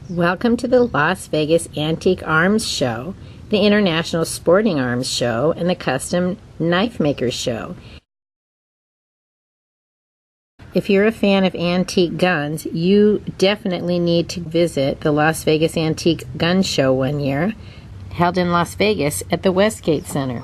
Welcome to the Las Vegas Antique Arms Show, the International Sporting Arms Show, and the Custom Knife Makers Show. If you're a fan of antique guns, you definitely need to visit the Las Vegas Antique Gun Show one year, held in Las Vegas at the Westgate Center.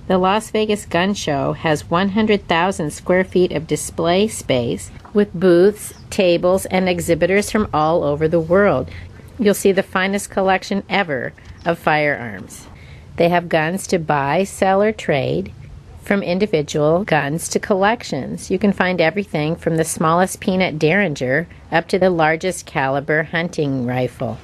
The Las Vegas Gun Show has 100,000 square feet of display space with booths, tables, and exhibitors from all over the world. You'll see the finest collection ever of firearms. They have guns to buy, sell, or trade, from individual guns to collections. You can find everything from the smallest peanut derringer up to the largest caliber hunting rifle.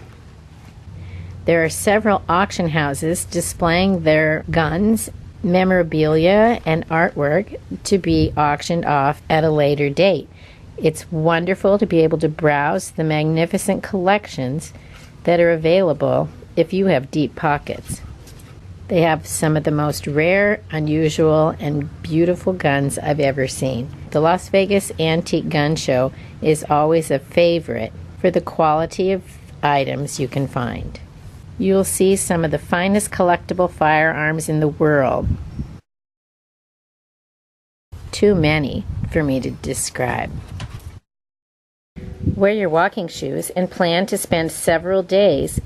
There are several auction houses displaying their guns, memorabilia, and artwork to be auctioned off at a later date. It's wonderful to be able to browse the magnificent collections that are available if you have deep pockets. They have some of the most rare, unusual, and beautiful guns I've ever seen. The Las Vegas Antique Gun Show is always a favorite for the quality of items you can find. You'll see some of the finest collectible firearms in the world. Too many for me to describe. Wear your walking shoes and plan to spend several days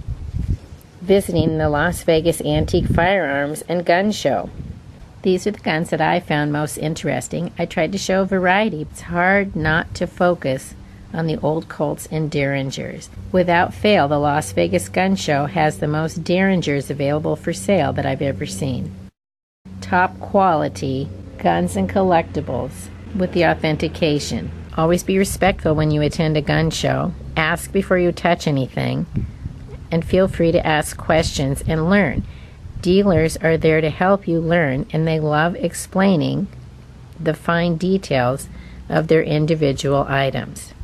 visiting the Las Vegas Antique Firearms and Gun Show. These are the guns that I found most interesting. I tried to show a variety. It's hard not to focus on the old Colts and Derringers. Without fail, the Las Vegas Gun Show has the most Derringers available for sale that I've ever seen. Top quality guns and collectibles with the authentication. Always be respectful when you attend a gun show. Ask before you touch anything, and feel free to ask questions and learn. Dealers are there to help you learn, and they love explaining the fine details of their individual items.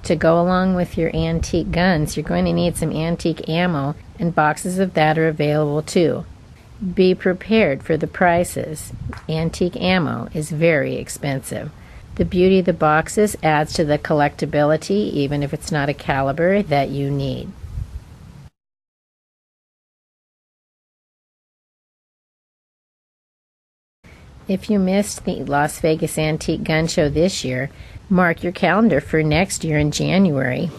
To go along with your antique guns, you're going to need some antique ammo, and boxes of that are available too. Be prepared for the prices. Antique ammo is very expensive. The beauty of the boxes adds to the collectability, even if it's not a caliber that you need. If you missed the Las Vegas Antique Gun Show this year, mark your calendar for next year in January.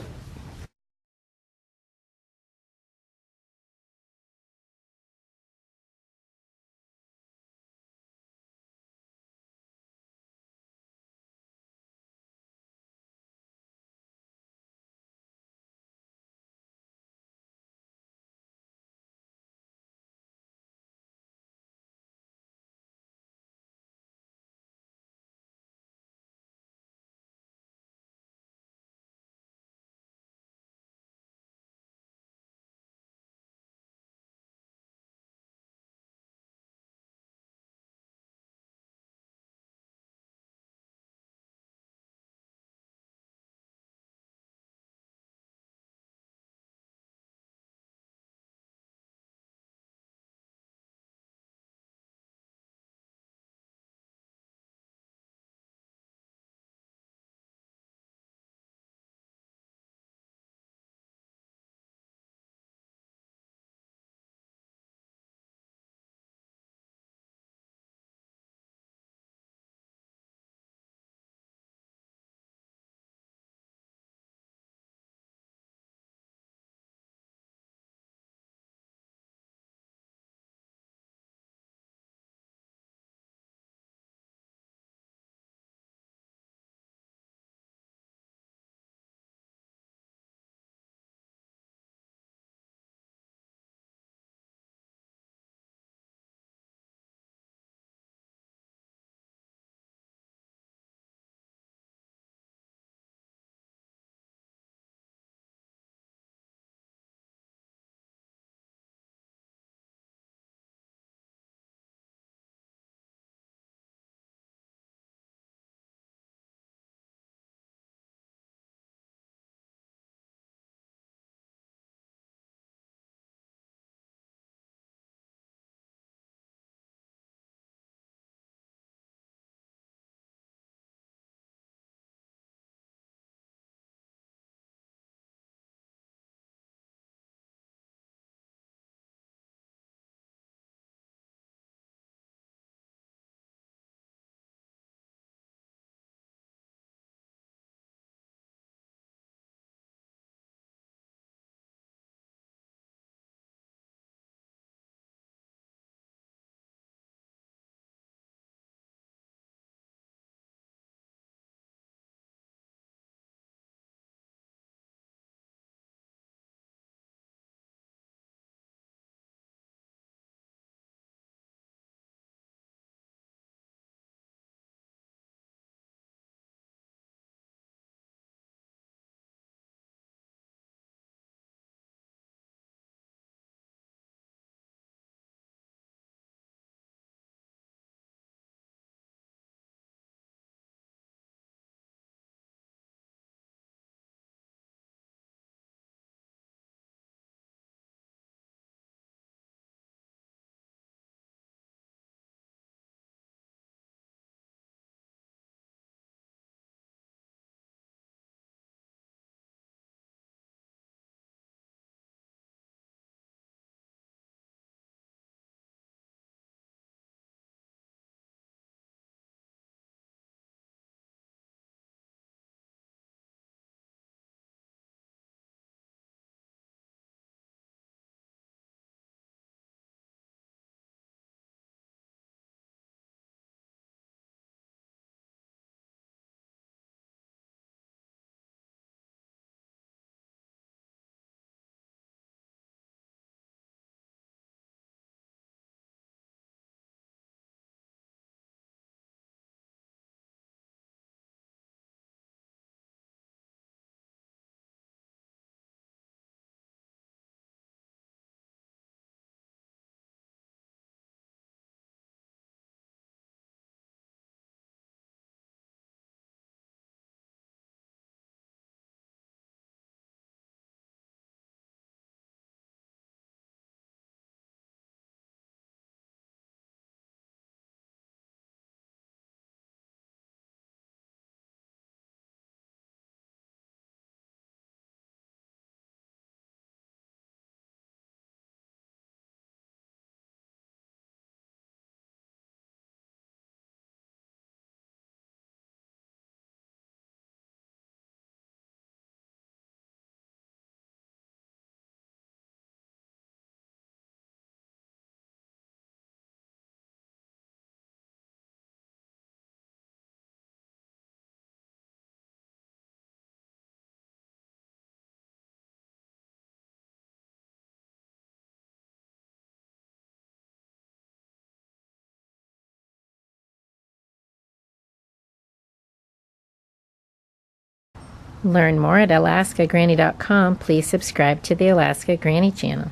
Learn more at alaskagranny.com. Please subscribe to the Alaska Granny channel.